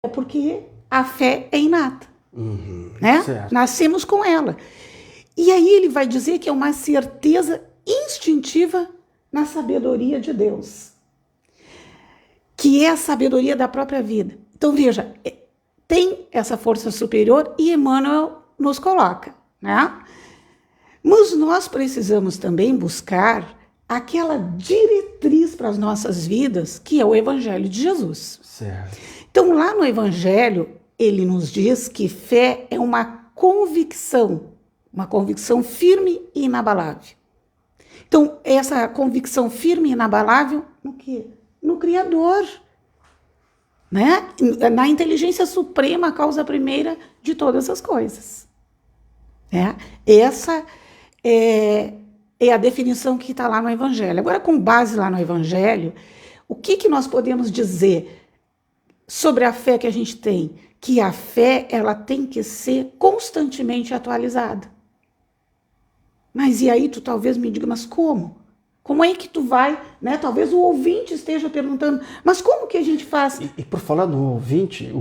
É porque a fé é inata, né? Certo. Nascemos com ela. E aí ele vai dizer que é uma certeza instintiva na sabedoria de Deus, que é a sabedoria da própria vida. Então, veja, tem essa força superior e Emmanuel nos coloca, né? Mas nós precisamos também buscar aquela diretriz para as nossas vidas, que é o Evangelho de Jesus. Certo. Então, lá no Evangelho, ele nos diz que fé é uma convicção firme e inabalável. Então, essa convicção firme e inabalável no quê? No Criador, né? Na inteligência suprema, a causa primeira de todas as coisas. Né? Essa é a definição que está lá no Evangelho. Agora, com base lá no Evangelho, o que nós podemos dizer sobre a fé que a gente tem? Que a fé, ela tem que ser constantemente atualizada. Mas e aí tu talvez me diga, mas como? Como é que tu vai, né? Talvez o ouvinte esteja perguntando, mas como que a gente faz? E por falar no ouvinte,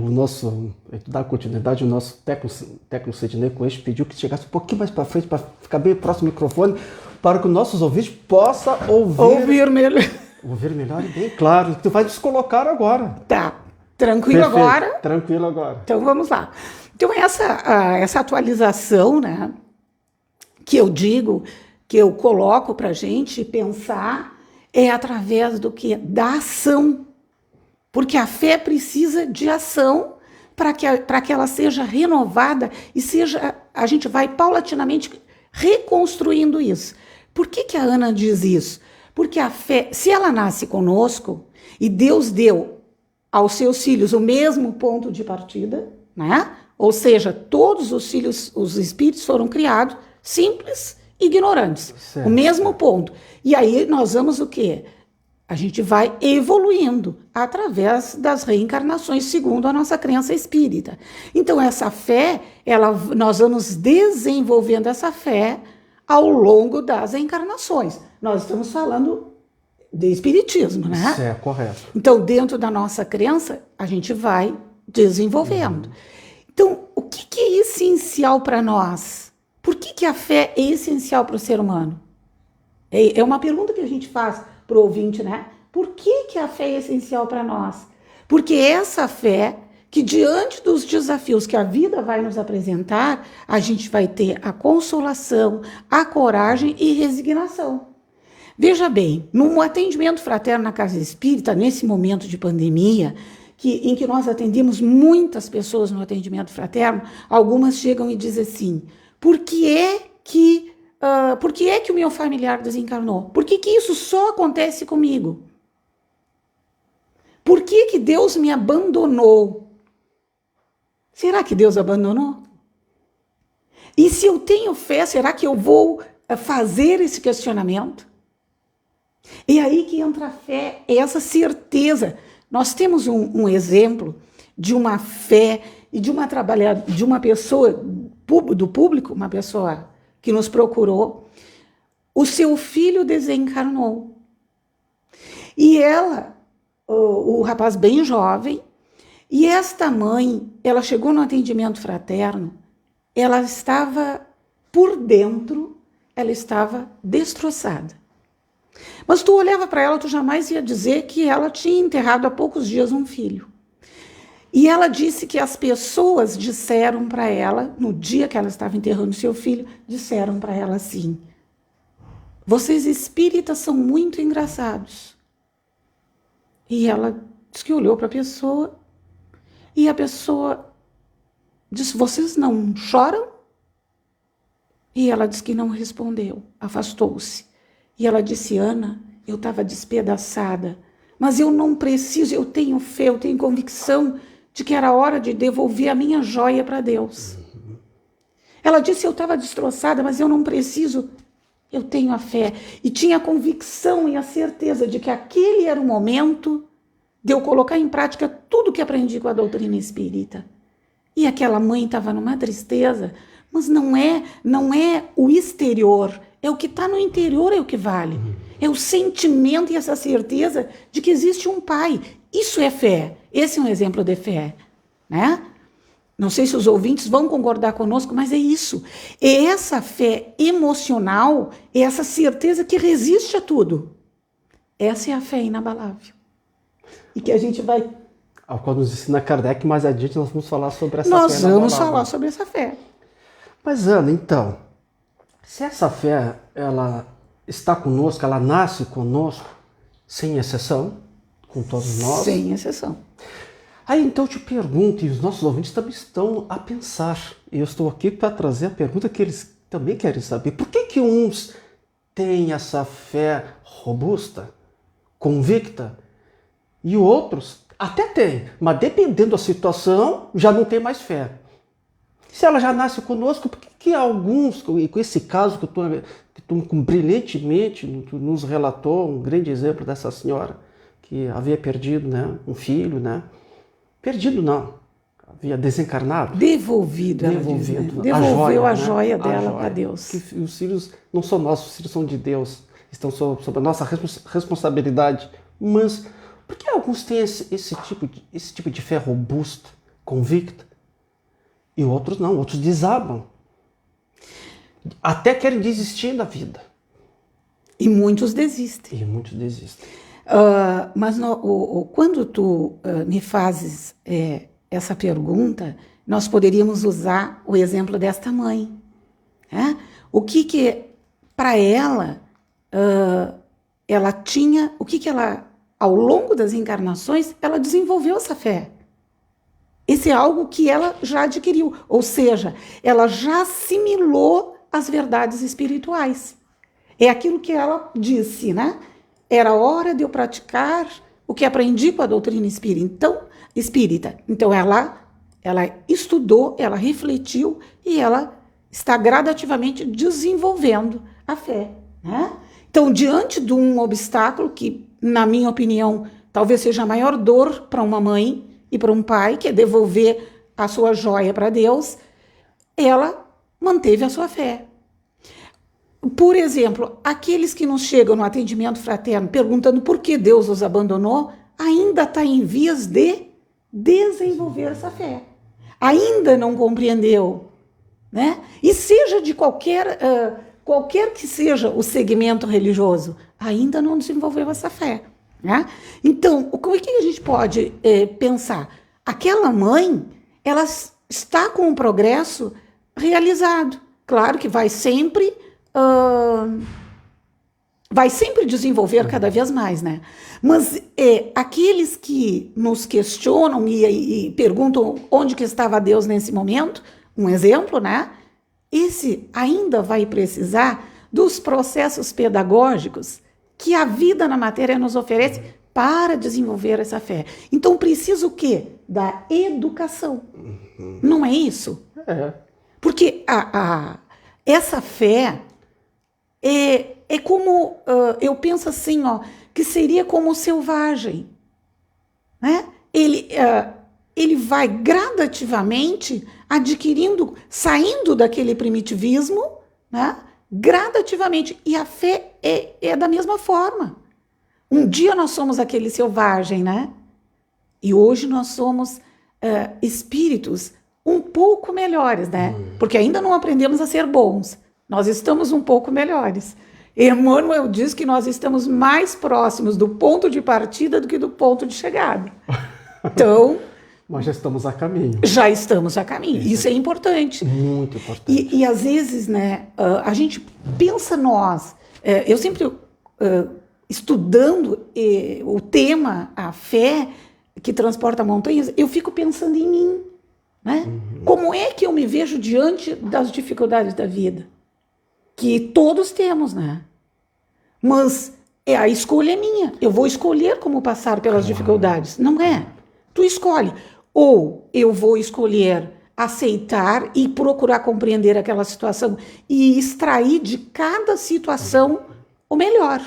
dar continuidade, o nosso técnico Sidney Coelho pediu que chegasse um pouquinho mais para frente, para ficar bem próximo do microfone, para que os nossos ouvintes possam Ouvir melhor. Ouvir melhor e bem claro. Tu vai descolocar agora. Tá, tranquilo. Perfeito. Agora? Tranquilo agora. Então vamos lá. Então essa atualização, né, que eu digo, que eu coloco para a gente pensar, é através do que? Da ação. Porque a fé precisa de ação para que ela seja renovada e a gente vai paulatinamente reconstruindo isso. Por que a Ana diz isso? Porque a fé, se ela nasce conosco e Deus deu aos seus filhos o mesmo ponto de partida, né? Ou seja, todos os filhos, os espíritos foram criados simples, ignorantes, certo. O mesmo ponto. E aí nós vamos o quê? A gente vai evoluindo através das reencarnações, segundo a nossa crença espírita. Então essa fé, nós vamos desenvolvendo essa fé ao longo das encarnações. Nós estamos falando de espiritismo, né? Isso é correto. Então, dentro da nossa crença, a gente vai desenvolvendo. Então, o que é essencial para nós? Por que a fé é essencial para o ser humano? É uma pergunta que a gente faz para o ouvinte, né? Por que a fé é essencial para nós? Porque essa fé, que diante dos desafios que a vida vai nos apresentar, a gente vai ter a consolação, a coragem e resignação. Veja bem, no atendimento fraterno na Casa Espírita, nesse momento de pandemia, em que nós atendemos muitas pessoas no atendimento fraterno, algumas chegam e dizem assim, por que é que o meu familiar desencarnou? Por que isso só acontece comigo? Por que Deus me abandonou? Será que Deus abandonou? E se eu tenho fé, será que eu vou fazer esse questionamento? E aí que entra a fé, essa certeza. Nós temos um exemplo de uma fé e de uma pessoa do público, uma pessoa que nos procurou, o seu filho desencarnou. E o rapaz bem jovem, e esta mãe, ela chegou no atendimento fraterno, ela estava por dentro, ela estava destroçada. Mas tu olhava para ela, tu jamais ia dizer que ela tinha enterrado há poucos dias um filho. E ela disse que as pessoas disseram para ela, no dia que ela estava enterrando seu filho, disseram para ela assim, vocês espíritas são muito engraçados. E ela disse que olhou para a pessoa, e a pessoa disse, vocês não choram? E ela disse que não respondeu, afastou-se. E ela disse, Ana, eu estava despedaçada, mas eu não preciso, eu tenho fé, eu tenho convicção de que era hora de devolver a minha joia para Deus. Ela disse, eu estava destroçada, mas eu não preciso, eu tenho a fé. E tinha a convicção e a certeza de que aquele era o momento de eu colocar em prática tudo que aprendi com a doutrina espírita. E aquela mãe estava numa tristeza, mas não é o exterior, é o que está no interior, é o que vale. É o sentimento e essa certeza de que existe um pai. Isso é fé. Esse é um exemplo de fé. né? Não sei se os ouvintes vão concordar conosco, mas é isso. É essa fé emocional, é essa certeza que resiste a tudo. Essa é a fé inabalável. E que a gente vai... Ao qual nos ensina Kardec, mais adiante nós vamos falar sobre essa fé. Nós vamos falar sobre essa fé. Mas, Ana, então, se essa fé, ela está conosco, ela nasce conosco, sem exceção, com todos nós. Sem exceção. Aí então eu te pergunto, e os nossos ouvintes também estão a pensar, e eu estou aqui para trazer a pergunta que eles também querem saber. Por que uns têm essa fé robusta, convicta, e outros até têm, mas dependendo da situação, já não tem mais fé? Se ela já nasce conosco, por que alguns, e com esse caso que tu brilhantemente tu nos relatou, um grande exemplo dessa senhora que havia perdido, né, um filho, né? Perdido não, havia desencarnado. Devolvido, ela diz, né? Devolveu a joia dela para Deus. Que os filhos não são nossos, os filhos são de Deus, estão sob a nossa responsabilidade. Mas por que alguns têm esse tipo de fé robusta, convicta, e outros não, outros desabam? Até querem desistir da vida. E muitos desistem. Mas quando tu me fazes essa pergunta, nós poderíamos usar o exemplo desta mãe. Né? O que para ela, ela tinha, ao longo das encarnações, ela desenvolveu essa fé. Esse é algo que ela já adquiriu, ou seja, ela já assimilou as verdades espirituais. É aquilo que ela disse, né? Era hora de eu praticar o que aprendi com a doutrina espírita. Então ela estudou, ela refletiu e ela está gradativamente desenvolvendo a fé, né? Então, diante de um obstáculo que, na minha opinião, talvez seja a maior dor para uma mãe e para um pai, que é devolver a sua joia para Deus, ela manteve a sua fé. Por exemplo, aqueles que nos chegam no atendimento fraterno perguntando por que Deus os abandonou, ainda está em vias de desenvolver essa fé. Ainda não compreendeu, né? E seja de qualquer que seja o segmento religioso, ainda não desenvolveu essa fé, né? Então, como é que a gente pode pensar? Aquela mãe, ela está com o progresso realizado. Claro que vai sempre desenvolver cada vez mais, né? Mas aqueles que nos questionam e perguntam onde que estava Deus nesse momento, um exemplo, né? Esse ainda vai precisar dos processos pedagógicos que a vida na matéria nos oferece para desenvolver essa fé. Então precisa o quê? Da educação. Não é isso? Porque essa fé é como, eu penso assim, que seria como o selvagem, né? Ele vai gradativamente adquirindo, saindo daquele primitivismo, né? Gradativamente. E a fé é da mesma forma. Um dia nós somos aquele selvagem, né? E hoje nós somos espíritos um pouco melhores, né? Porque ainda não aprendemos a ser bons. Nós estamos um pouco melhores. Emmanuel diz que nós estamos mais próximos do ponto de partida do que do ponto de chegada. Então... Mas já estamos a caminho. Já estamos a caminho. Isso é importante. Muito importante. E às vezes, né, a gente pensa nós... eu sempre, estudando o tema, a fé que transporta montanhas, eu fico pensando em mim. Né? Como é que eu me vejo diante das dificuldades da vida? Que todos temos, né? Mas a escolha é minha. Eu vou escolher como passar pelas dificuldades. Não é. Tu escolhe. Ou eu vou escolher aceitar e procurar compreender aquela situação e extrair de cada situação o melhor.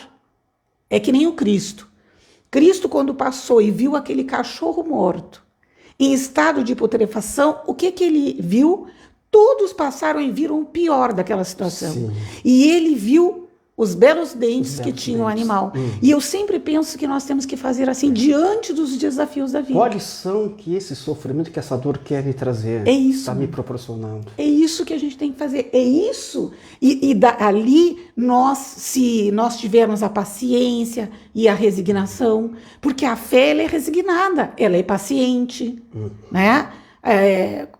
É que nem o Cristo. Cristo, quando passou e viu aquele cachorro morto, em estado de putrefação, o que ele viu? Todos passaram e viram o pior daquela situação. Sim. E ele viu os belos dentes que belos tinha o dentes. animal. E eu sempre penso que nós temos que fazer assim diante dos desafios da vida. Qual lição que esse sofrimento, que essa dor quer me trazer? É isso. Está me proporcionando. É isso que a gente tem que fazer. É isso. Ali, se nós tivermos a paciência e a resignação, porque a fé ela é resignada, ela é paciente, né?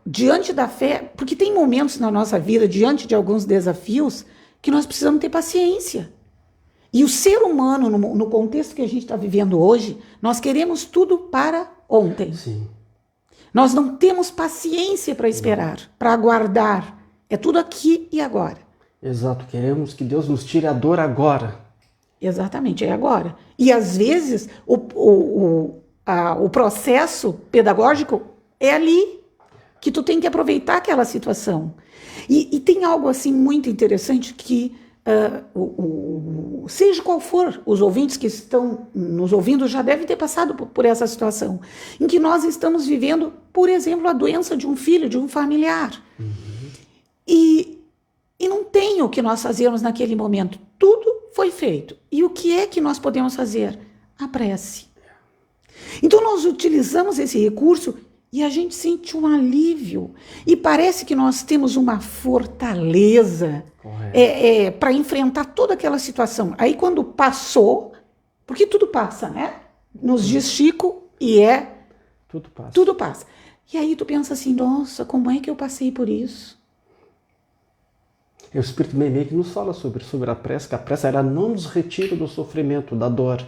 Diante da fé, porque tem momentos na nossa vida, diante de alguns desafios, que nós precisamos ter paciência. E o ser humano, no contexto que a gente está vivendo hoje, nós queremos tudo para ontem. Sim. Nós não temos paciência para esperar, para aguardar. É tudo aqui e agora. Exato. Queremos que Deus nos tire a dor agora. Exatamente, é agora. E às vezes o processo pedagógico é ali que tu tem que aproveitar aquela situação. E tem algo assim muito interessante que, seja qual for, os ouvintes que estão nos ouvindo já devem ter passado por essa situação, em que nós estamos vivendo, por exemplo, a doença de um filho, de um familiar. E não tem o que nós fazermos naquele momento. Tudo foi feito. E o que é que nós podemos fazer? A prece. Então nós utilizamos esse recurso e a gente sente um alívio. E parece que nós temos uma fortaleza para enfrentar toda aquela situação. Aí quando passou, porque tudo passa, né? Nos diz Chico, Tudo passa. Tudo passa. E aí tu pensa assim, nossa, como é que eu passei por isso? E o Espírito meio que nos fala sobre a prece, que a prece ela não nos retira do sofrimento, da dor,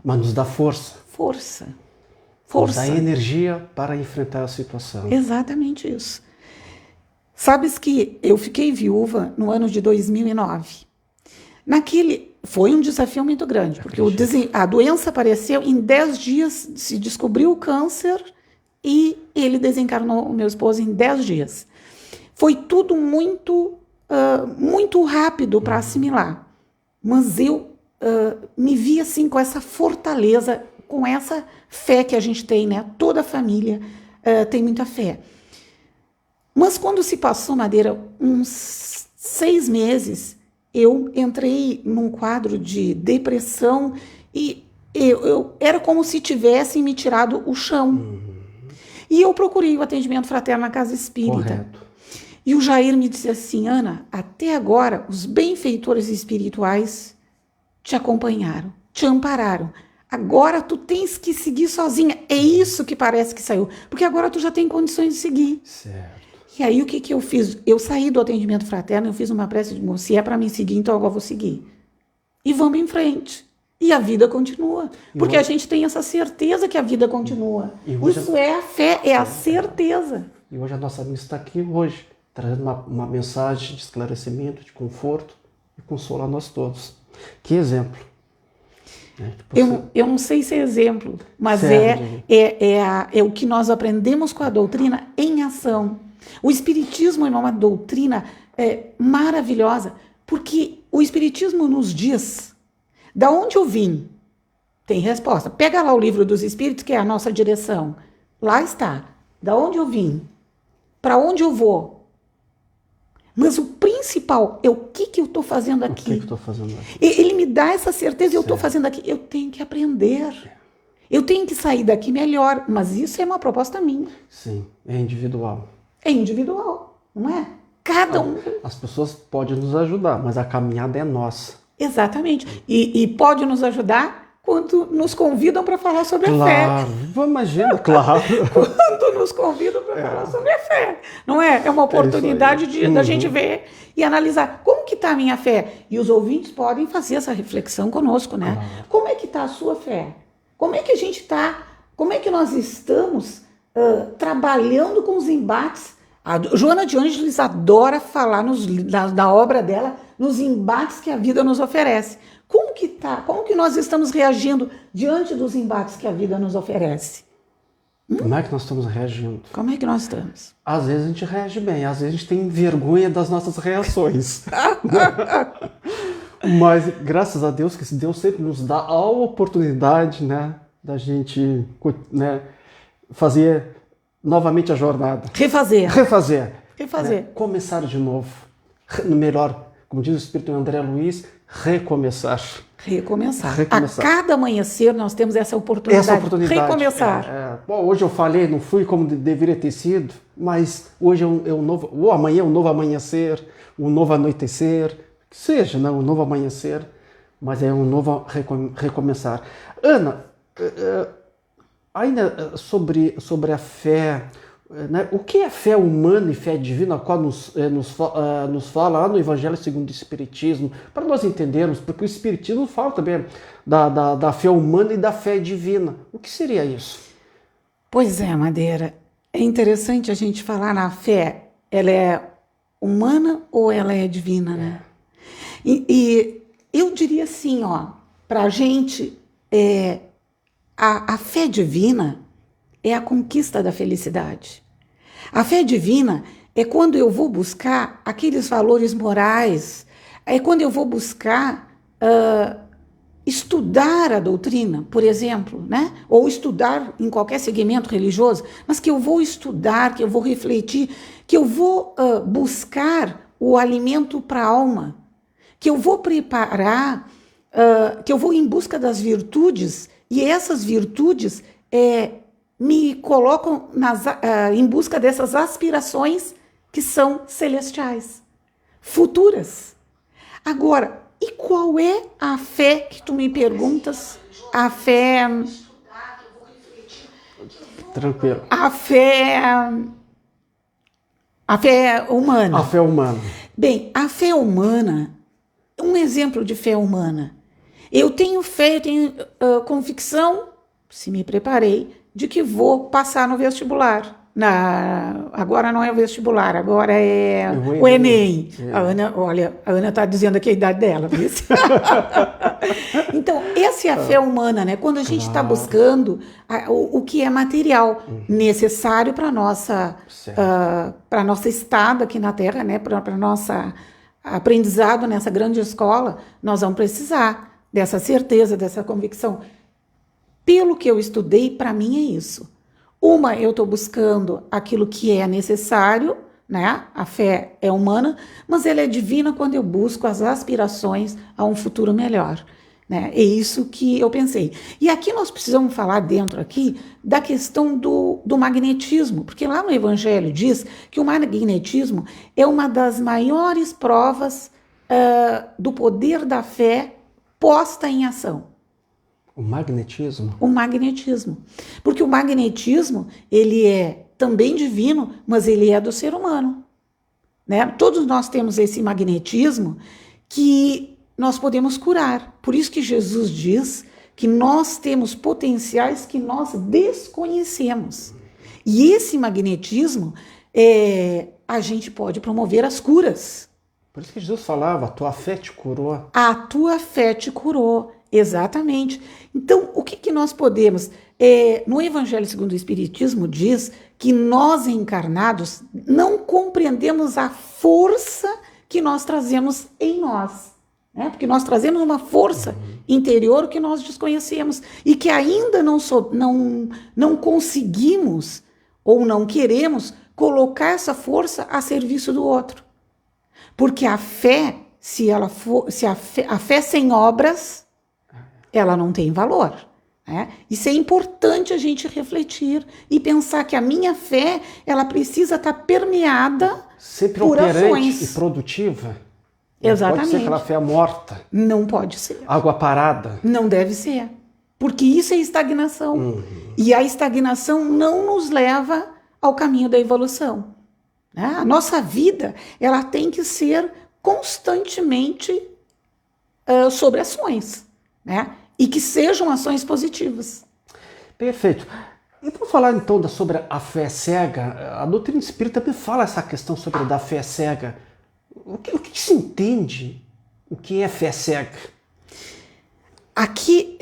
mas nos dá força. Força. Nos dá energia para enfrentar a situação. Exatamente isso. Sabes que eu fiquei viúva no ano de 2009. Foi um desafio muito grande, porque a doença apareceu, em 10 dias se descobriu o câncer e ele desencarnou o meu esposo em 10 dias. Foi tudo muito rápido para assimilar, mas eu me vi assim com essa fortaleza, com essa fé que a gente tem, né? Toda a família tem muita fé. Mas quando se passou, Madeira, uns 6 meses, eu entrei num quadro de depressão e eu era como se tivessem me tirado o chão. E eu procurei o atendimento fraterno na Casa Espírita. Correto. E o Jair me disse assim, Ana, até agora os benfeitores espirituais te acompanharam, te ampararam. Agora tu tens que seguir sozinha. É isso que parece que saiu. Porque agora tu já tem condições de seguir. Certo. E aí o que eu fiz? Eu saí do atendimento fraterno, eu fiz uma prece de se é para me seguir, então agora eu vou seguir. E vamos em frente. E a vida continua. Porque a gente tem essa certeza que a vida continua. Isso é a fé, é a certeza. E hoje a nossa missa está aqui hoje, trazendo uma mensagem de esclarecimento, de conforto e consolo a nós todos. Que exemplo. Eu não sei se é exemplo, mas é o que nós aprendemos com a doutrina em ação. O Espiritismo é uma doutrina maravilhosa, porque o Espiritismo nos diz da onde eu vim. Tem resposta. Pega lá o Livro dos Espíritos, que é a nossa direção. Lá está. Da onde eu vim. Para onde eu vou. Mas o principal é o que eu estou fazendo aqui. O que eu estou fazendo aqui? Ele me dá essa certeza, eu estou fazendo aqui. Eu tenho que aprender. Eu tenho que sair daqui melhor. Mas isso é uma proposta minha. Sim, é individual. É individual, não é? Cada um. As pessoas podem nos ajudar, mas a caminhada é nossa. Exatamente. E pode nos ajudar quando nos convidam para falar sobre a fé. Claro, imagina, claro. Quando nos convidam para falar sobre a fé. Não é? É uma oportunidade da gente ver e analisar como que está a minha fé. E os ouvintes podem fazer essa reflexão conosco, né? Como é que está a sua fé? Como é que a gente está? Como é que nós estamos trabalhando com os embates? A Joana de Ângeles adora falar na obra dela nos embates que a vida nos oferece. Como que tá? Como que nós estamos reagindo diante dos embates que a vida nos oferece? Como é que nós estamos reagindo? Como é que nós estamos? Às vezes a gente reage bem, às vezes a gente tem vergonha das nossas reações. Mas graças a Deus, que Deus sempre nos dá a oportunidade, né, da gente, né, fazer novamente a jornada. Refazer. Né? Começar de novo. Melhor, como diz o Espírito André Luiz, recomeçar. Recomeçar. Recomeçar. A cada amanhecer nós temos essa oportunidade. Recomeçar. Bom, hoje eu falei, não fui como deveria ter sido, mas hoje é um novo, ou amanhã é um novo amanhecer, um novo anoitecer, que seja, né, um novo amanhecer, mas é um novo recomeçar. Ana, ainda sobre a fé, né, o que é fé humana e fé divina, a qual nos fala lá no Evangelho segundo o Espiritismo, para nós entendermos, porque o Espiritismo fala também da fé humana e da fé divina. O que seria isso? Pois é, Madeira. É interessante a gente falar na fé. Ela é humana ou ela é divina, né? E eu diria assim, ó, para a gente, a fé divina é a conquista da felicidade. A fé divina é quando eu vou buscar aqueles valores morais, é quando eu vou buscar estudar a doutrina, por exemplo, né? Ou estudar em qualquer segmento religioso, mas que eu vou estudar, que eu vou refletir, que eu vou buscar o alimento para a alma, que eu vou preparar, que eu vou em busca das virtudes, e essas virtudes me colocam em busca dessas aspirações que são celestiais, futuras. Agora, e qual é a fé que tu me perguntas? A fé... Tranquilo. A fé humana. A fé humana. Bem, a fé humana, um exemplo de fé humana. Eu tenho fé, eu tenho convicção, se me preparei, de que vou passar no vestibular. Agora não é o vestibular, agora é o Enem. A Ana está dizendo aqui a idade dela. Então, essa é a fé humana, né? Quando a gente está buscando o que é material, necessário para a nossa estada aqui na Terra, né? Para nossa aprendizado nessa grande escola, nós vamos precisar dessa certeza, dessa convicção. Pelo que eu estudei, para mim é isso. Eu estou buscando aquilo que é necessário, né? A fé é humana, mas ela é divina quando eu busco as aspirações a um futuro melhor, né? É isso que eu pensei. E aqui nós precisamos falar dentro aqui da questão do magnetismo, porque lá no Evangelho diz que o magnetismo é uma das maiores provas do poder da fé posta em ação. O magnetismo? O magnetismo. Porque o magnetismo, ele é também divino, mas ele é do ser humano, né? Todos nós temos esse magnetismo que nós podemos curar. Por isso que Jesus diz que nós temos potenciais que nós desconhecemos. E esse magnetismo, a gente pode promover as curas. Por isso que Jesus falava, a tua fé te curou. A tua fé te curou. Exatamente. Então, o que nós podemos... no Evangelho segundo o Espiritismo diz que nós encarnados não compreendemos a força que nós trazemos em nós, né? Porque nós trazemos uma força interior que nós desconhecemos e que ainda não conseguimos ou não queremos colocar essa força a serviço do outro. Porque a fé, a fé sem obras, ela não tem valor, né? Isso é importante a gente refletir e pensar que a minha fé, ela precisa estar permeada sempre por operante ações. E produtiva. Exatamente. Pode ser aquela fé morta. Não pode ser. Água parada. Não deve ser. Porque isso é estagnação. E a estagnação não nos leva ao caminho da evolução, né? A nossa vida, ela tem que ser constantemente sobre ações, né? E que sejam ações positivas. Perfeito. E vamos falar então sobre a fé cega. A doutrina espírita também fala essa questão sobre a fé cega. O que se entende o que é fé cega? Aqui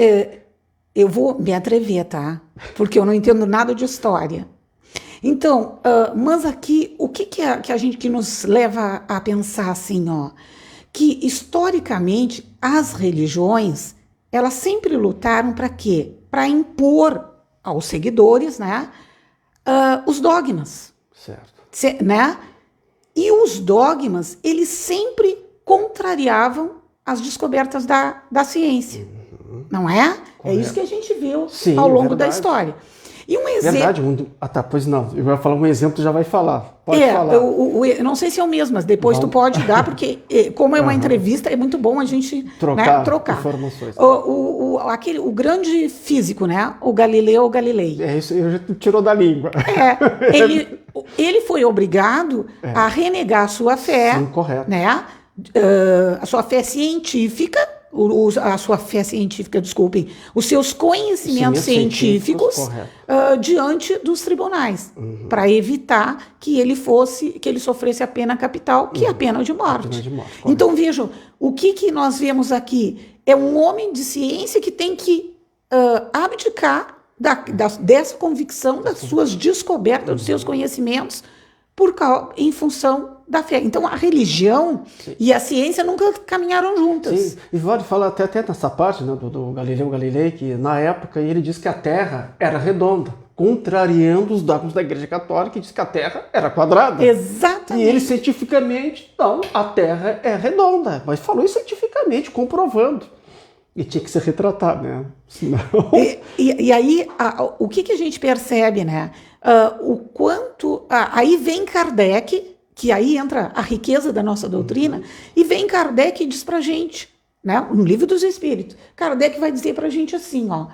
eu vou me atrever, tá? Porque eu não entendo nada de história. Então, mas aqui, o que a gente que nos leva a pensar assim, ó, que historicamente as religiões, elas sempre lutaram para quê? Para impor aos seguidores, né, os dogmas. Certo. Né? E os dogmas, eles sempre contrariavam as descobertas da ciência. Não é? É isso que a gente viu Sim, ao longo da verdade. história. E um exemplo... Verdade. Tá, pois não. Eu vou falar um exemplo, tu já vai falar. Pode falar. Eu não sei se é o mesmo, mas depois tu pode dar, porque como é uma entrevista, é muito bom a gente trocar. Informações. O grande físico, né? O Galileu Galilei. É isso, eu já tirou da língua. Ele foi obrigado a renegar a sua fé. Sim, correto. Né? A sua fé científica, desculpem, os seus conhecimentos científicos diante dos tribunais, para evitar que ele sofresse a pena capital, que é a pena de morte. Então vejam, o que nós vemos aqui é um homem de ciência que tem que abdicar dessa convicção, das suas descobertas, dos seus conhecimentos, em função da fé. Então a religião e a ciência nunca caminharam juntas. Sim, e pode falar até nessa parte, né, do Galileu Galilei, que na época ele disse que a Terra era redonda, contrariando os dogmas da Igreja Católica, que diz que a Terra era quadrada. Exatamente. E ele cientificamente, não, a Terra é redonda, mas falou isso cientificamente, comprovando. E tinha que se retratar, né? Senão... E aí, o que a gente percebe, né? O quanto... aí vem Kardec, que aí entra a riqueza da nossa doutrina, e vem Kardec e diz pra gente, né? No Livro dos Espíritos, Kardec vai dizer pra gente assim, ó,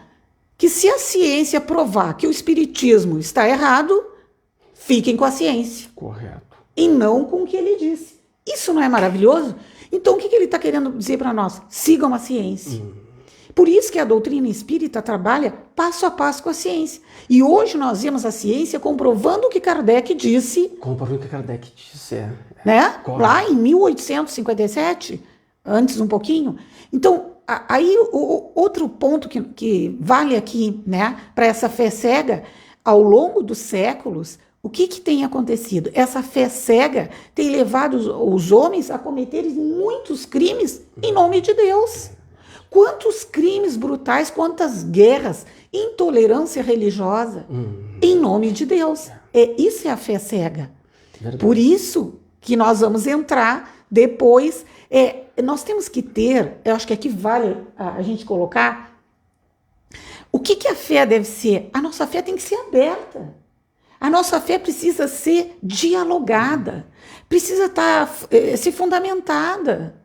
que se a ciência provar que o espiritismo está errado, fiquem com a ciência. Correto. E não com o que ele disse. Isso não é maravilhoso? Então, o que ele está querendo dizer para nós? Sigam a ciência. Por isso que a doutrina espírita trabalha passo a passo com a ciência. E hoje nós vemos a ciência comprovando o que Kardec disse. Comprovando o que Kardec disse, né? Lá em 1857, antes um pouquinho. Então, aí o outro ponto que vale aqui, né, para essa fé cega, ao longo dos séculos, o que tem acontecido? Essa fé cega tem levado os homens a cometerem muitos crimes em nome de Deus. Quantos crimes brutais, quantas guerras, intolerância religiosa em nome de Deus. Isso é a fé cega. Verdade. Por isso que nós vamos entrar depois. Nós temos que ter, eu acho que aqui vale a gente colocar, o que a fé deve ser? A nossa fé tem que ser aberta. A nossa fé precisa ser dialogada, precisa ser fundamentada.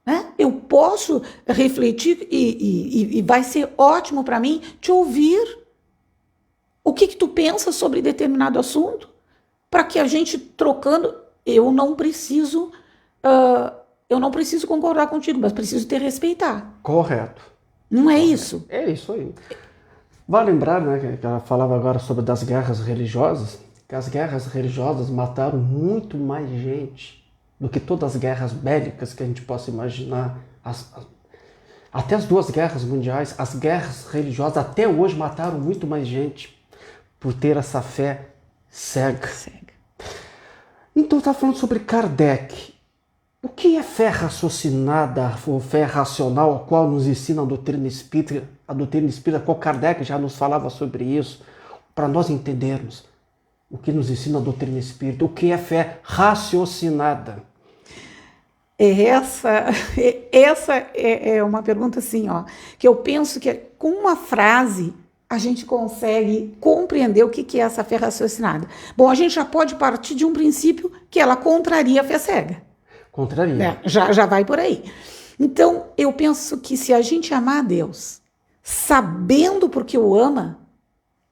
Né? Eu posso refletir e vai ser ótimo para mim te ouvir. O que tu pensa sobre determinado assunto? Para que a gente trocando, eu não preciso concordar contigo, mas preciso te respeitar. Correto. Não é isso? É isso aí. Vale lembrar, né, que ela falava agora sobre das guerras religiosas, que as guerras religiosas mataram muito mais gente do que todas as guerras bélicas que a gente possa imaginar. Até as 2 guerras mundiais, as guerras religiosas até hoje mataram muito mais gente por ter essa fé cega. Então, está falando sobre Kardec. O que é fé raciocinada, ou fé racional, a qual nos ensina a doutrina espírita, qual Kardec já nos falava sobre isso, para nós entendermos o que nos ensina a doutrina espírita, o que é fé raciocinada? Essa é uma pergunta assim, ó, que eu penso que com uma frase a gente consegue compreender o que é essa fé raciocinada. Bom, a gente já pode partir de um princípio que ela contraria a fé cega. Contraria. Já vai por aí. Então, eu penso que se a gente amar a Deus, sabendo porque o ama,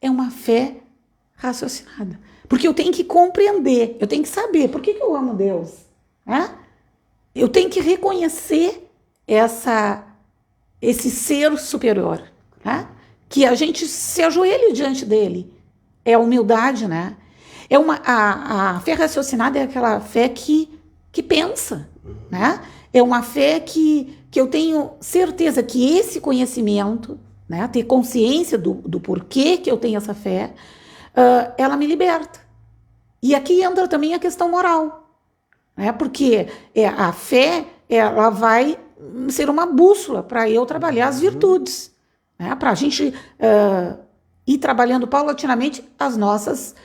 é uma fé raciocinada. Porque eu tenho que compreender, eu tenho que saber por que eu amo Deus. Né? Eu tenho que reconhecer esse ser superior. Né? Que a gente se ajoelhe diante dele. É a humildade, né? A fé raciocinada é aquela fé que pensa, né? É uma fé que eu tenho certeza que esse conhecimento, né, ter consciência do porquê que eu tenho essa fé, ela me liberta. E aqui entra também a questão moral, né? Porque a fé ela vai ser uma bússola para eu trabalhar as virtudes, né? Para a gente ir trabalhando paulatinamente as nossas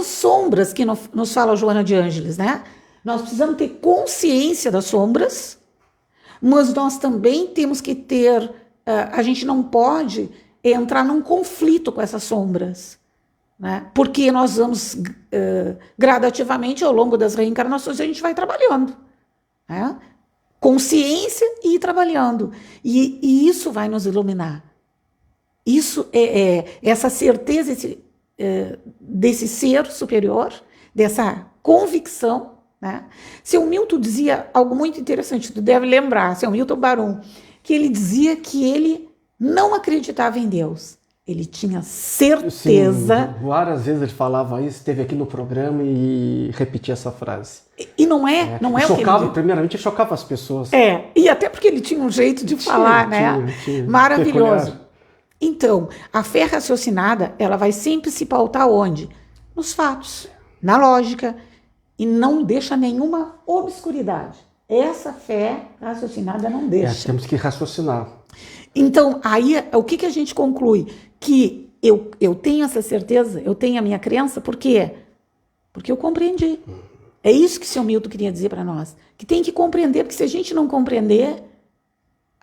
sombras, que nos fala Joana de Ângeles, né? Nós precisamos ter consciência das sombras mas nós também temos que ter, a gente não pode entrar num conflito com essas sombras, né? Porque nós vamos gradativamente, ao longo das reencarnações, a gente vai trabalhando, né? Consciência e ir trabalhando, e isso vai nos iluminar. Isso essa certeza desse ser superior, dessa convicção, né? Seu Milton dizia algo muito interessante, tu deve lembrar, seu Milton Barum, que ele dizia que ele não acreditava em Deus. Ele tinha certeza. Sim, várias vezes ele falava isso, esteve aqui no programa e repetia essa frase. E não é chocava, o que ele... primeiramente, chocava as pessoas. E até porque ele tinha um jeito de falar, né? Tinha, maravilhoso. Peculiar. Então, a fé raciocinada, ela vai sempre se pautar onde? Nos fatos, na lógica, e não deixa nenhuma obscuridade. Essa fé raciocinada não deixa. Temos que raciocinar. Então, aí, o que a gente conclui? Que eu tenho essa certeza, eu tenho a minha crença, por quê? Porque eu compreendi. É isso que o seu Milton queria dizer para nós. Que tem que compreender, porque se a gente não compreender,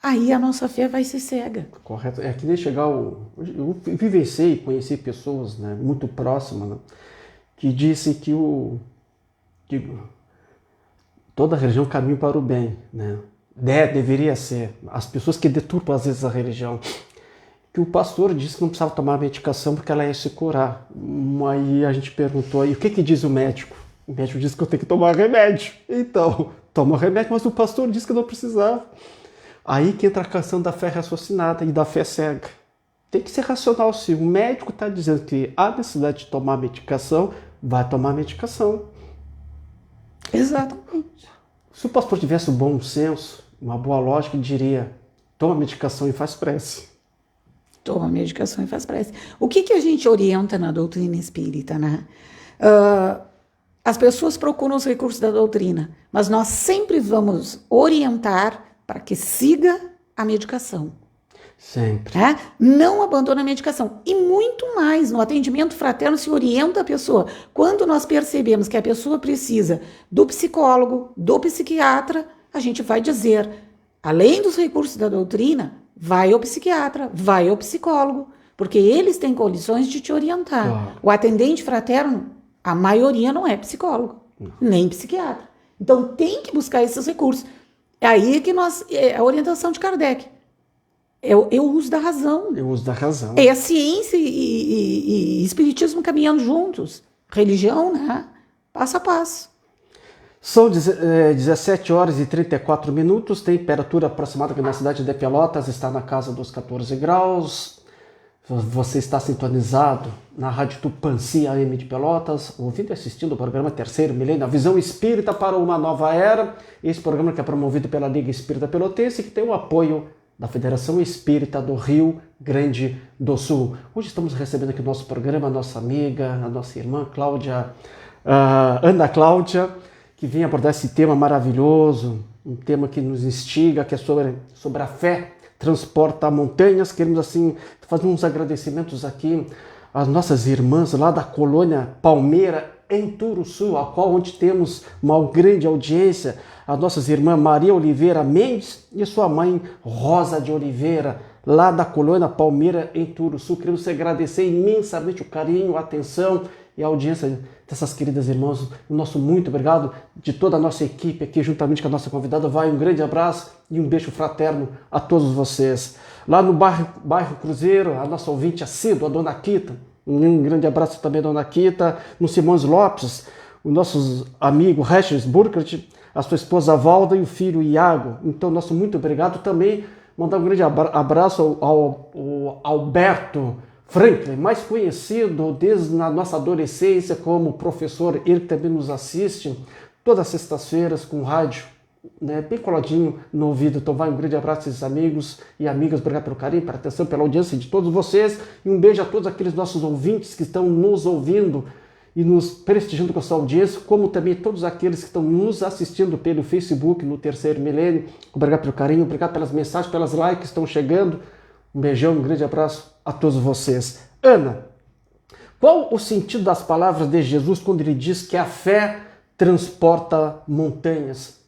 aí a nossa fé vai ser cega. Correto. É que nem chegar eu vivenciei, conheci pessoas, né, muito próximas, né, que disse que toda religião caminha para o bem, né? Deveria ser. As pessoas que deturpam às vezes a religião, que o pastor disse que não precisava tomar medicação porque ela ia se curar. Aí a gente perguntou, e o que diz o médico? O médico disse que eu tenho que tomar remédio. Então, toma remédio, mas o pastor disse que não precisava. Aí que entra a questão da fé raciocinada e da fé cega. Tem que ser racional, sim. O médico está dizendo que há necessidade de tomar medicação, vai tomar medicação. Exatamente. Se o pastor tivesse um bom senso, uma boa lógica, ele diria, toma medicação e faz prece. Toma medicação e faz prece. O que a gente orienta na doutrina espírita, né? As pessoas procuram os recursos da doutrina, mas nós sempre vamos orientar para que siga a medicação. Sempre. Não abandona a medicação. E muito mais, no atendimento fraterno se orienta a pessoa. Quando nós percebemos que a pessoa precisa do psicólogo, do psiquiatra, a gente vai dizer, além dos recursos da doutrina, vai ao psiquiatra, vai ao psicólogo, porque eles têm condições de te orientar. Claro. O atendente fraterno, a maioria não é psicólogo, nem psiquiatra. Então tem que buscar esses recursos. É aí que a orientação de Kardec. É o uso da razão. Eu uso da razão. É a ciência e espiritismo caminhando juntos. Religião, né? Passo a passo. São 17 horas e 34 minutos, temperatura aproximada aqui na cidade de Pelotas está na casa dos 14 graus. Você está sintonizado na Rádio Tupãci AM de Pelotas, ouvindo e assistindo o programa Terceiro Milênio, a visão espírita para uma nova era. Esse programa que é promovido pela Liga Espírita Pelotense, que tem o apoio da Federação Espírita do Rio Grande do Sul. Hoje estamos recebendo aqui no nosso programa a nossa amiga, a nossa irmã Cláudia, Ana Cláudia, que vem abordar esse tema maravilhoso, um tema que nos instiga, que é sobre a fé transporta montanhas. Queremos assim fazer uns agradecimentos aqui às nossas irmãs lá da colônia Palmeira, em Turuçu, onde temos uma grande audiência, as nossas irmãs Maria Oliveira Mendes e sua mãe Rosa de Oliveira, lá da colônia Palmeira, em Turuçu. Queremos agradecer imensamente o carinho, a atenção e a audiência dessas queridas irmãs. O nosso muito obrigado de toda a nossa equipe aqui, juntamente com a nossa convidada. Vai um grande abraço e um beijo fraterno a todos vocês. Lá no bairro Cruzeiro, a nossa ouvinte assídua, a Dona Quita. Um grande abraço também, Dona Quita. No Simões Lopes, o nosso amigo Regis Burkert, a sua esposa Valda e o filho Iago. Então, nosso muito obrigado também. Mandar um grande abraço ao Alberto Franklin, mais conhecido desde a nossa adolescência como professor. Ele também nos assiste todas as sextas-feiras com rádio, né, bem coladinho no ouvido. Então vai um grande abraço a esses amigos e amigas. Obrigado pelo carinho, pela atenção, pela audiência de todos vocês. E um beijo a todos aqueles nossos ouvintes que estão nos ouvindo e nos prestigiando com a sua audiência, como também todos aqueles que estão nos assistindo pelo Facebook no Terceiro Milênio. Obrigado pelo carinho, obrigado pelas mensagens, pelas likes que estão chegando. Um beijão, um grande abraço a todos vocês. Ana, qual o sentido das palavras de Jesus quando ele diz que a fé transporta montanhas?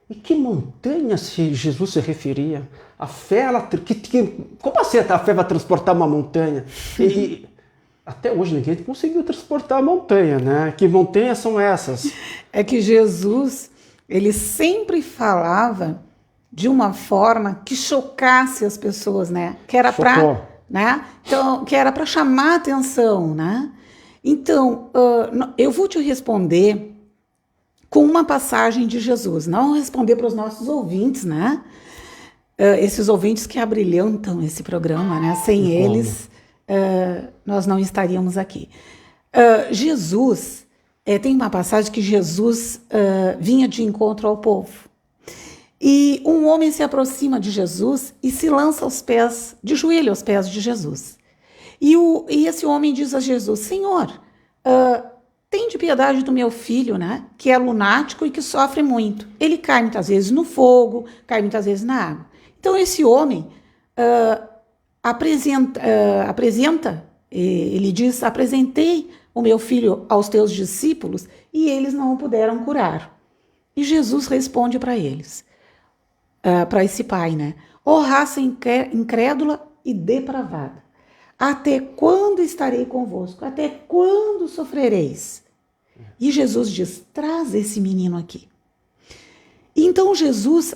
E que montanha Jesus se referia? A fé, como assim a fé vai transportar uma montanha? E até hoje ninguém conseguiu transportar a montanha, né? Que montanhas são essas? É que Jesus, ele sempre falava de uma forma que chocasse as pessoas, né? Que era para, né? Então, que era para chamar a atenção, né? Então, eu vou te responder com uma passagem de Jesus, não responder para os nossos ouvintes, né? Esses ouvintes que abrilhantam esse programa, né? Sem eles, nós não estaríamos aqui. Jesus, tem uma passagem que Jesus vinha de encontro ao povo. E um homem se aproxima de Jesus e se lança aos pés, de joelho aos pés de Jesus. E esse homem diz a Jesus: Senhor, tem de piedade do meu filho, né? Que é lunático e que sofre muito. Ele cai muitas vezes no fogo, cai muitas vezes na água. Então esse homem apresenta, ele diz: apresentei o meu filho aos teus discípulos e eles não o puderam curar. E Jesus responde para eles, para esse pai, né? Ó raça incrédula e depravada, até quando estarei convosco? Até quando sofrereis? E Jesus diz: traz esse menino aqui. Então Jesus,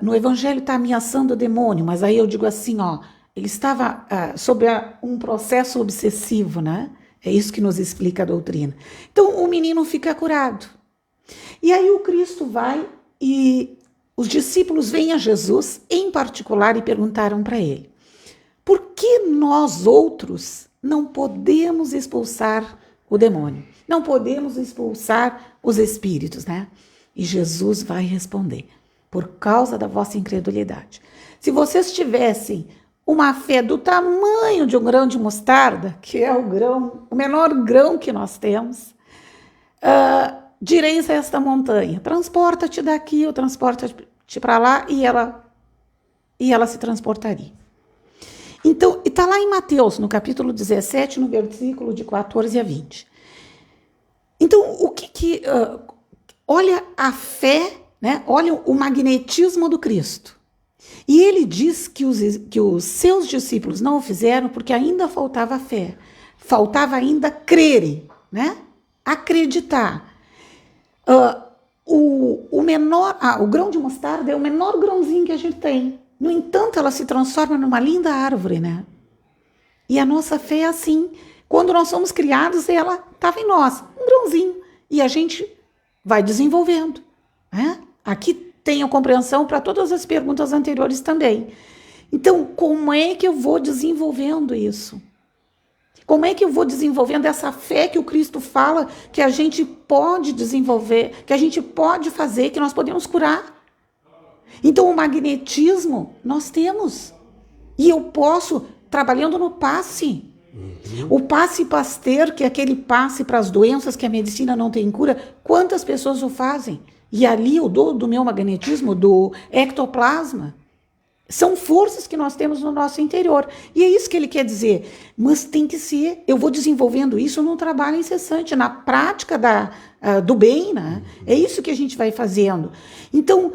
no evangelho, está ameaçando o demônio, mas aí eu digo assim, ele estava sob um processo obsessivo, né? É isso que nos explica a doutrina. Então o menino fica curado. E aí o Cristo vai e os discípulos vêm a Jesus, em particular, e perguntaram para ele: por que nós outros não podemos expulsar o demônio? Não podemos expulsar os espíritos, né? E Jesus vai responder: por causa da vossa incredulidade. Se vocês tivessem uma fé do tamanho de um grão de mostarda, que é o menor grão que nós temos, direis a esta montanha: transporta-te daqui ou transporta-te para lá, e ela se transportaria. Então, está lá em Mateus, no capítulo 17, no versículo de 14 a 20. Então, olha a fé, né? Olha o magnetismo do Cristo. E ele diz que os seus discípulos não o fizeram porque ainda faltava fé. Faltava ainda crerem, né? Acreditar. O grão de mostarda é o menor grãozinho que a gente tem. No entanto, ela se transforma numa linda árvore, né? E a nossa fé é assim. Quando nós somos criados, ela estava em nós, um grãozinho. E a gente vai desenvolvendo, né? Aqui tem a compreensão para todas as perguntas anteriores também. Então, como é que eu vou desenvolvendo isso? Como é que eu vou desenvolvendo essa fé que o Cristo fala que a gente pode desenvolver, que a gente pode fazer, que nós podemos curar? Então, o magnetismo nós temos. E eu posso, trabalhando no passe. O passe Pasteur, que é aquele passe para as doenças que a medicina não tem cura, quantas pessoas o fazem? E ali eu dou do meu magnetismo, do ectoplasma. São forças que nós temos no nosso interior. E é isso que ele quer dizer. Mas tem que ser, eu vou desenvolvendo isso num trabalho incessante, na prática do bem, né? É isso que a gente vai fazendo. Então,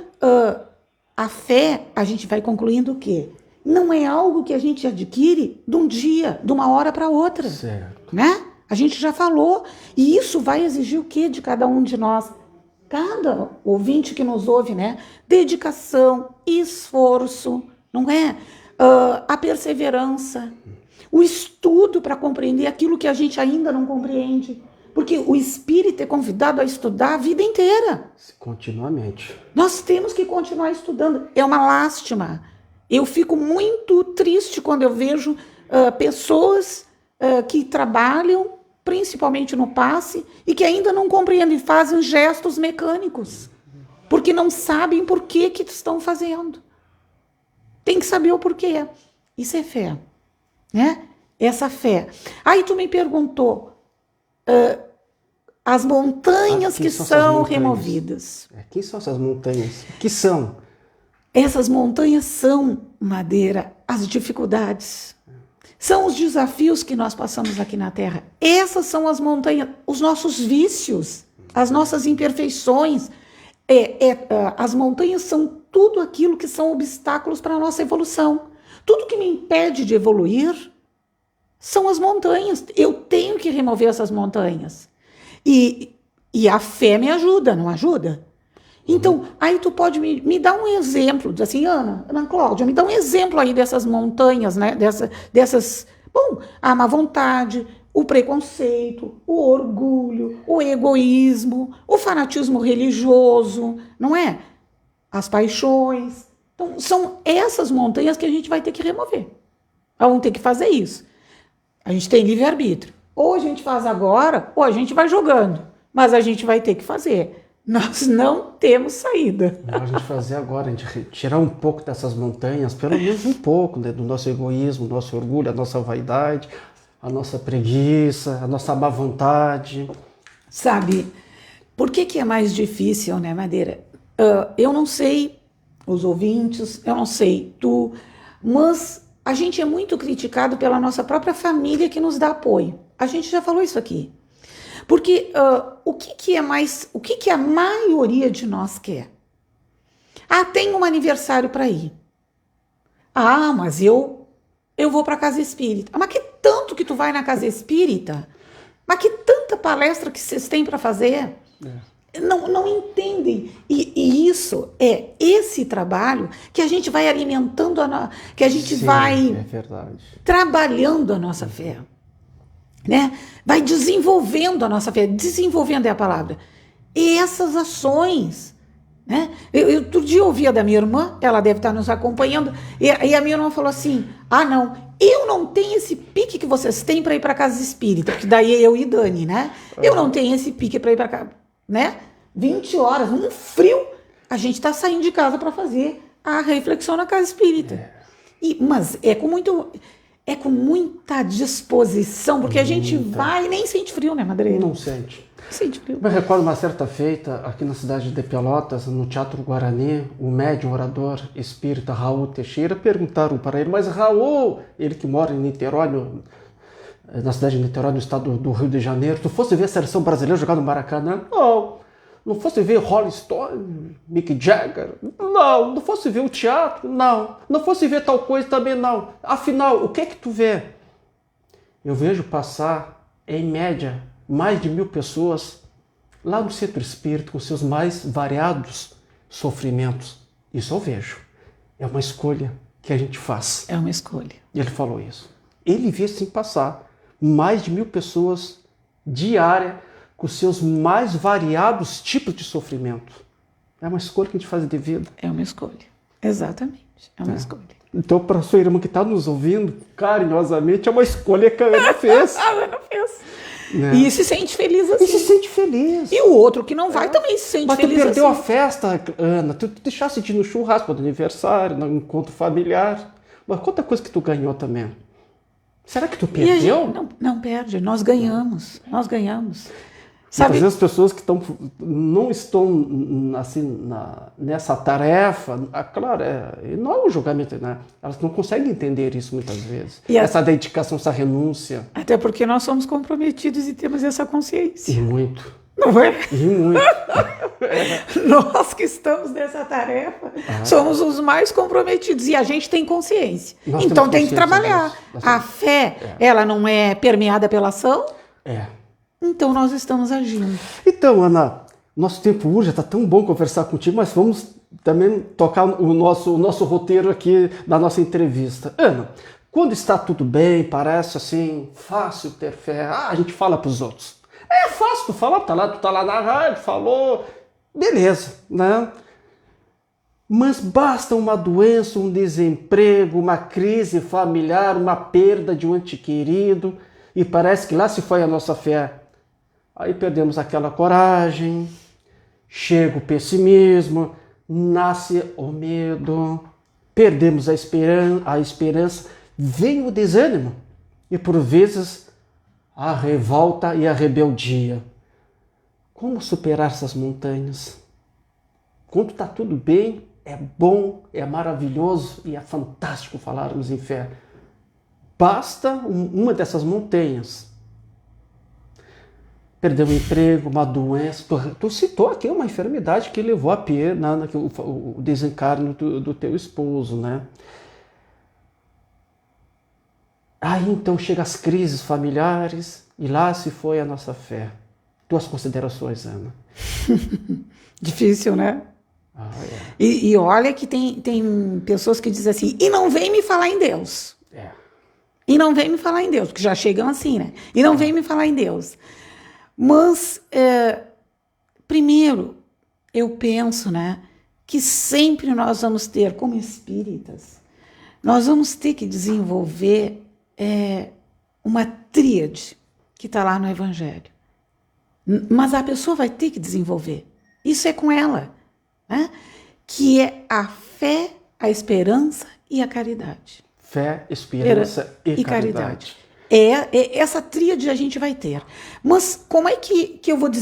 a fé, a gente vai concluindo o quê? Não é algo que a gente adquire de um dia, de uma hora para outra. Certo. Né? A gente já falou. E isso vai exigir o quê de cada um de nós? Cada ouvinte que nos ouve, né? Dedicação, esforço, não é? A perseverança, o estudo para compreender aquilo que a gente ainda não compreende. Porque o espírito é convidado a estudar a vida inteira. Continuamente. Nós temos que continuar estudando. É uma lástima. Eu fico muito triste quando eu vejo pessoas que trabalham, principalmente no passe, e que ainda não compreendem, fazem gestos mecânicos, porque não sabem por que estão fazendo. Tem que saber o porquê. Isso é fé, né? Essa fé. Aí tu me perguntou, as montanhas que são removidas. Quem são essas montanhas? O que são? Essas montanhas são, Madeira, as dificuldades. São os desafios que nós passamos aqui na Terra. Essas são as montanhas, os nossos vícios, as nossas imperfeições. As montanhas são tudo aquilo que são obstáculos para a nossa evolução. Tudo que me impede de evoluir são as montanhas. Eu tenho que remover essas montanhas. E a fé me ajuda, não ajuda? Então, aí tu pode me dar um exemplo, diz assim, Ana Cláudia, me dá um exemplo aí dessas montanhas, né? A má vontade, o preconceito, o orgulho, o egoísmo, o fanatismo religioso, não é? As paixões. Então, são essas montanhas que a gente vai ter que remover. Vamos ter que fazer isso. A gente tem livre-arbítrio. Ou a gente faz agora, ou a gente vai jogando. Mas a gente vai ter que fazer. Nós não temos saída. A gente fazer agora, a gente tirar um pouco dessas montanhas, pelo menos um pouco, né, do nosso egoísmo, do nosso orgulho, a nossa vaidade, a nossa preguiça, a nossa má vontade. Sabe, por que é mais difícil, né, Madeira? Eu não sei, os ouvintes, eu não sei tu, mas a gente é muito criticado pela nossa própria família que nos dá apoio. A gente já falou isso aqui. Porque o que a maioria de nós quer? Tem um aniversário para ir. Mas eu vou para a casa espírita. Mas que tanto que tu vai na casa espírita? Mas que tanta palestra que vocês têm para fazer? Não entendem. E isso é esse trabalho que a gente vai alimentando, que a gente vai trabalhando a nossa fé. Né? Vai desenvolvendo a nossa fé. Desenvolvendo é a palavra. E essas ações, né? Eu outro dia ouvia da minha irmã, ela deve estar nos acompanhando, e a minha irmã falou assim, não, eu não tenho esse pique que vocês têm para ir para casa espírita, porque daí eu e Dani, né? Eu não tenho esse pique para ir para casa, né? 20 horas, um frio, a gente está saindo de casa para fazer a reflexão na casa espírita. Mas é com muita disposição, porque a gente vai e nem sente frio, né, Madreira? Não sente. Sente frio. Eu recordo uma certa feita, aqui na cidade de Pelotas, no Teatro Guarani, o médium orador espírita Raul Teixeira perguntaram para ele, mas Raul, ele que mora em Niterói, na cidade de Niterói, no estado do Rio de Janeiro, tu fosse ver a seleção brasileira jogar no Maracanã? Não fosse ver Rolling Stone, Mick Jagger? Não fosse ver o teatro? Não fosse ver tal coisa também não. Afinal, o que é que tu vê? Eu vejo passar, em média, mais de 1000 pessoas lá no centro espírita com seus mais variados sofrimentos. Isso eu vejo. É uma escolha que a gente faz. É uma escolha. Ele falou isso. Ele vê sim passar mais de 1000 pessoas diárias com seus mais variados tipos de sofrimento. É uma escolha que a gente faz de vida. É uma escolha. Exatamente. É uma escolha. Então, para a sua irmã que está nos ouvindo, carinhosamente, é uma escolha que a Ana fez. A Ana fez. Né? E se sente feliz assim. E se sente feliz. E o outro que não vai também se sente feliz assim. Mas tu perdeu a festa, Ana. Tu deixasse de ir no churrasco do aniversário, no encontro familiar. Mas quanta coisa que tu ganhou também. Será que tu perdeu? Não perde. Nós ganhamos. Nós ganhamos. Sabe? Muitas vezes as pessoas que não estão assim, nessa tarefa, claro, não é um julgamento, né? Elas não conseguem entender isso muitas vezes. Essa dedicação, essa renúncia. Até porque nós somos comprometidos e temos essa consciência. E muito. Não é? E muito. Nós que estamos nessa tarefa somos os mais comprometidos e a gente tem consciência. Então tem que trabalhar. A fé, ela não é permeada pela ação? Então nós estamos agindo. Então, Ana, nosso tempo urge, está tão bom conversar contigo, mas vamos também tocar o nosso roteiro aqui da nossa entrevista. Ana, quando está tudo bem, parece assim, fácil ter fé, a gente fala para os outros. É fácil tu falar, tu tá lá na rádio, falou, beleza, né? Mas basta uma doença, um desemprego, uma crise familiar, uma perda de um ente querido, e parece que lá se foi a nossa fé. Aí perdemos aquela coragem, chega o pessimismo, nasce o medo, perdemos a esperança, vem o desânimo e por vezes a revolta e a rebeldia. Como superar essas montanhas? Quando está tudo bem, é bom, é maravilhoso e é fantástico falarmos em fé. Basta uma dessas montanhas Perdeu o emprego, uma doença. Tu citou aqui uma enfermidade que levou a o desencarno do teu esposo, né? Aí então chegam as crises familiares e lá se foi a nossa fé. Tuas considerações, Ana? Difícil, né? Ah, é. E olha que tem pessoas que dizem assim, e não vem me falar em Deus. É. E não vem me falar em Deus, porque já chegam assim, né? E não vem me falar em Deus. Mas, primeiro, eu penso, né, que sempre nós vamos ter, como espíritas, nós vamos ter que desenvolver uma tríade que está lá no Evangelho. Mas a pessoa vai ter que desenvolver. Isso é com ela, né? Que é a fé, a esperança e a caridade. Fé, esperança e caridade. Essa tríade a gente vai ter. Mas como é que eu vou dizer?